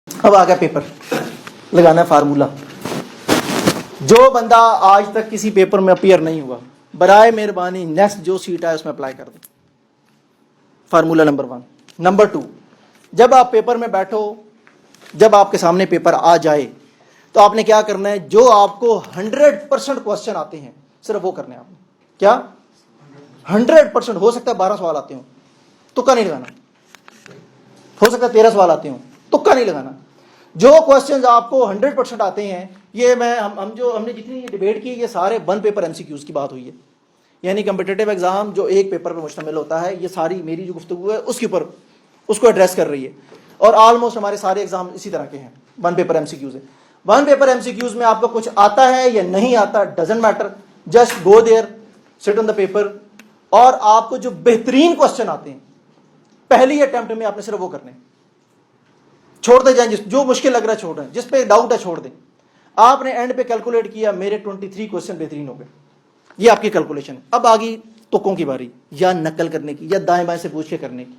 اب آ گیا پیپر لگانا ہے فارمولا. جو بندہ آج تک کسی پیپر میں اپیئر نہیں ہوا برائے مہربانی نیکسٹ جو سیٹ ہے اس میں اپلائی کر دیں. Formula number 1. نمبر 2, جب آپ پیپر میں بیٹھو, جب آپ کے سامنے پیپر آ جائے تو آپ نے کیا کرنا ہے, جو آپ کو 100% کوشچن آتے ہیں صرف وہ کرنے ہیں آپ نے. کیا 100%؟ ہو سکتا ہے 12 سوال آتے ہوں, تکا نہیں لگانا. ہو سکتا ہے 13 سوال آتے ہوں, تکا نہیں لگانا. جو کوشچنز آپ کو 100% آتے ہیں, یہ ہم نے جتنی ڈیبیٹ کی یہ سارے 1 پیپر MCQs کی بات ہوئی ہے. یعنی کمپٹیٹیو ایگزام جو ایک پیپر پہ مشتمل ہوتا ہے, یہ ساری میری جو گفتگو ہے اس کے اوپر اس کو ایڈریس کر رہی ہے. اور آلموسٹ ہمارے سارے ایگزام اسی طرح کے ہیں, 1 پیپر MCQs ہے. 1 پیپر MCQs میں آپ کو کچھ آتا ہے یا نہیں آتا, doesn't matter, just go there, سٹ آن دا پیپر. اور آپ کو جو بہترین کوشچن آتے ہیں پہلی اٹیمپٹ میں آپ نے صرف وہ کرنے ہیں. چھوڑ دیں جائیں, جو مشکل لگ رہا ہے چھوڑ دیں, جس پہ ڈاؤٹ ہے چھوڑ دیں. آپ نے اینڈ پہ کیلکولیٹ کیا میرے 23 کوشچن بہترین ہو گئے, یہ آپ کی کیلکولیشن. اب آگی تکوں کی باری, یا نقل کرنے کی یا دائیں بائیں سے پوچھ کے کرنے کی.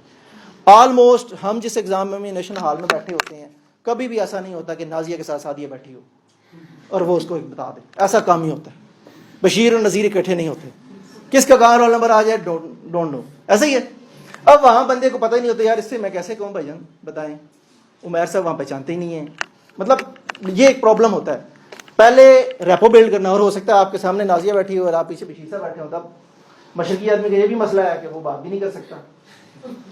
آلموسٹ ہم جس ایگزام میں نیشنل ہال میں بیٹھے ہوتے ہیں کبھی بھی ایسا نہیں ہوتا کہ نازیہ کے ساتھ سعدیہ بیٹھی ہو اور وہ اس کو بتا دے. ایسا کام ہی ہوتا ہے. بشیر اور نذیر اکٹھے نہیں ہوتے. کس کا کہاں رول نمبر آ جائے ڈونٹ نو, ایسا ہی ہے. اب وہاں بندے کو پتہ ہی نہیں ہوتا یار اس سے میں کیسے کہوں بھائی جان بتائیں, عمیر صاحب وہاں پہچانتے ہی نہیں ہیں. مطلب یہ ایک پرابلم ہوتا ہے. پہلے ریپو بلڈ کرنا, اور ہو سکتا ہے آپ کے سامنے نازیہ بیٹھی ہو اور آپ پیچھے بشیر صاحب بیٹھے ہو, تب مشرقی آدمی کا یہ بھی مسئلہ ہے کہ وہ بات بھی نہیں کر سکتا.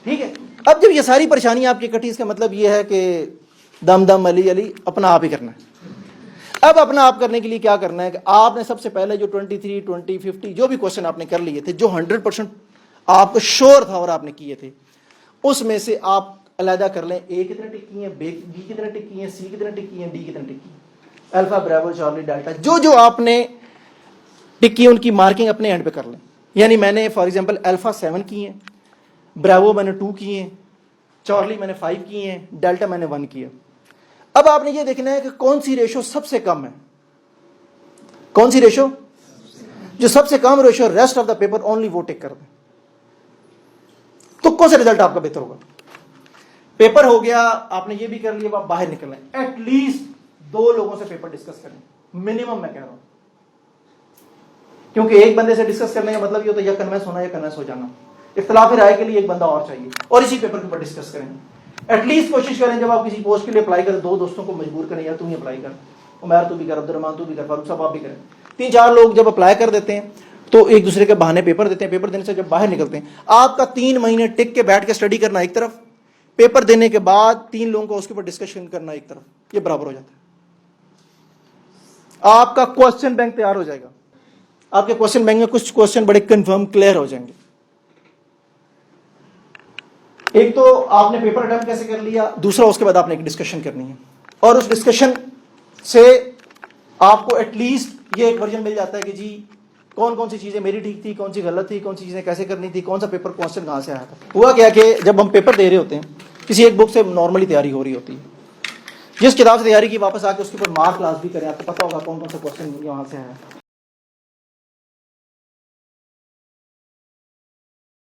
ٹھیک ہے. اب جب یہ ساری پریشانیاں آپ کی اکٹھی, اس کا مطلب یہ ہے کہ دم دم علی علی اپنا آپ ہی کرنا ہے. اب اپنا آپ کرنے کے لیے کیا کرنا ہے کہ آپ نے سب سے پہلے جو 23, 20, 50 جو بھی کوشچن آپ نے کر لیے تھے, جو 100% آپ کو شور تھا اور آپ نے کیے تھے, اس میں سے آپ علیحدہ کر لیں. اے کتنے ٹک کی ہیں, بی کتنے ٹک کی ہیں, سی کتنے ٹک کی ہیں, ڈی کتنے ٹک کی ہیں, الفا بریوو چارلی ڈیلٹا, جو آپ نے ٹک کی ان کی مارکنگ اپنے اینڈ پہ کر لیں. یعنی میں نے فار ایگزامپل الفا 7 کی ہیں, بریوو میں نے 2 کی ہیں, چارلی میں نے 5 کی ہیں, ڈیلٹا میں نے 1 کی ہے. اب آپ نے یہ دیکھنا ہے کہ کون سی ریشو سب سے کم ہے. کون سی ریشو جو سب سے کم ratio, rest of the paper only وہ ٹک کر دیں. تو کون سا رزلٹ آپ کا بہتر ہوگا. پیپر ہو گیا, آپ نے یہ بھی کر لیا, اب آپ باہر نکلنا ہے. ایٹ لیسٹ 2 لوگوں سے پیپر ڈسکس کریں, منیمم میں کہہ رہا ہوں. کیونکہ ایک بندے سے ڈسکس کرنے کا مطلب یہ ہوتا ہے یا کنوینس ہونا یا کنوینس ہو جانا. اختلاف رائے کے لیے ایک بندہ اور چاہیے, اور اسی پیپر کے اوپر ڈسکس کریں. ایٹ لیسٹ کوشش کریں جب آپ کسی پوسٹ کے لیے اپلائی کریں 2 دوستوں کو مجبور کریں, یا تم ہی اپلائی کر, عمیر تو بھی کر, عبدالرحمان تو بھی کر, فاروق صاحب آپ بھی کریں. 3-4 لوگ جب اپلائی کر دیتے ہیں تو ایک دوسرے کے بہانے پیپر دیتے ہیں. پیپر دینے سے جب باہر نکلتے ہیں, آپ کا 3 مہینے ٹک کے بیٹھ کے اسٹڈی کرنا ایک طرف, پیپر دینے کے بعد 3 لوگوں کو اس کے اوپر ڈسکشن کرنا ایک طرف, یہ برابر ہو جاتا ہے. آپ کا کوشچن بینک تیار ہو جائے گا. آپ کے کوشچن بینک میں کچھ کوشچن بڑے کنفرم کلیئر ہو جائیں گے. ایک تو آپ نے پیپر اٹیمپٹ کیسے کر لیا, دوسرا اس کے بعد آپ نے ایک ڈسکشن کرنی ہے, اور اس ڈسکشن سے آپ کو ایٹ لیسٹ یہ ایک ورژن مل جاتا ہے کہ جی کون کون سی چیزیں میری ٹھیک تھی, کون سی غلط تھی, کون سی چیزیں کیسے کرنی تھی, کون سا پیپر کوشچن کہاں سے آیا تھا. ہوا کیا کہ جب ہم پیپر دے رہے ہوتے ہیں کسی ایک بک سے نارملی تیاری ہو رہی ہوتی ہے, جس کتاب سے تیاری کی واپس آ کے اس کے اوپر مارک کلاس بھی کریں, آپ کو پتا ہوگا کون کون سا کوشچن یہاں سے آیا.